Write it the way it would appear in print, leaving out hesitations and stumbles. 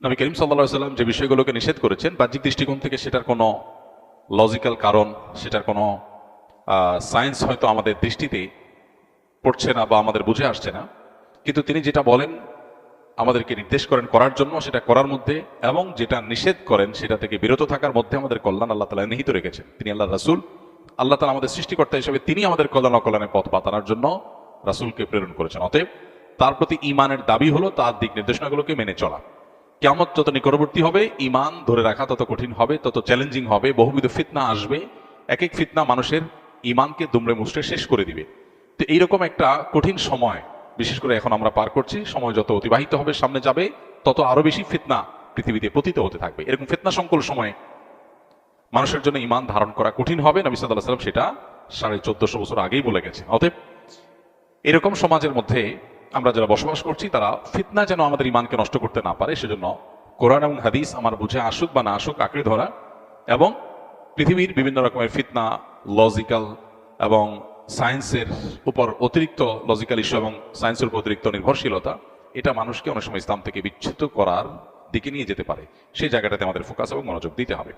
নবী করিম সাল্লাল্লাহু আলাইহি সাল্লাম যে বিষয়গুলোকে নিষেধ করেছেন বাহ্যিক দৃষ্টিকোণ থেকে সেটার কোনো লজিক্যাল কারণ, সেটার কোনো সায়েন্স হয়তো আমাদের দৃষ্টিতে পড়ছে না বা আমাদের বুঝে আসছে না, কিন্তু তিনি যেটা বলেন আমাদেরকে নির্দেশ করেন করার জন্য, সেটা করার মধ্যে, এবং যেটা নিষেধ করেন সেটা থেকে বিরত থাকার মধ্যে আমাদের কল্যাণ আল্লাহ তাআলা নিহিত রেখেছেন। তিনি আল্লাহ রাসূল, আল্লাহ তাআলা আমাদের সৃষ্টিকর্তা হিসেবে তিনি আমাদের কল্যাণ অকল্যাণের পথ বাতানোর জন্য রাসূলকে প্রেরণ করেছেন। অতএব তার প্রতি ঈমানের দাবি হলো তার দিক নির্দেশনাগুলোকে মেনে চলা। কিয়ামত যত নিকটবর্তী হবে, ঈমান ধরে রাখা তত কঠিন হবে, তত চ্যালেঞ্জিং হবে, বহুবিধ ফিতনা আসবে। এক এক ফিতনা মানুষের ঈমানকে দুমড়ে মুচড়ে শেষ করে দিবে। তো এইরকম একটা কঠিন সময় বিশেষ করে এখন আমরা পার করছি। সময় যত অতিবাহিত হবে, সামনে যাবে, তত আরো বেশি ফিতনা পৃথিবীতে পতিত হতে থাকবে। এরকম ফিতনা সংকুল সময়ে মানুষের জন্য ঈমান ধারণ করা কঠিন হবে। নবী সাল্লাল্লাহু আলাইহি ওয়াসাল্লাম সেটা 1450 বছর আগেই বলে গেছেন। অতএব এরকম সমাজের মধ্যে আমরা যারা বসবাস করছি তারা ফিতনা যেন আমাদের ঈমানকে নষ্ট করতে না পারে, সেজন্য কোরআন এবং হাদিস আমার বুঝে আসুক বা না আসুক আঁকড়ে ধরা, এবং পৃথিবীর বিভিন্ন রকমের ফিতনা, লজিক্যাল এবং সায়েন্সের উপর অতিরিক্ত লজিক্যাল ইস্যু এবং সায়েন্সের উপর অতিরিক্ত নির্ভরশীলতা, এটা মানুষকে অনেক সময় ইসলাম থেকে বিচ্যুত করার দিকে নিয়ে যেতে পারে। সেই জায়গাটাতে আমাদের ফোকাস এবং মনোযোগ দিতে হবে।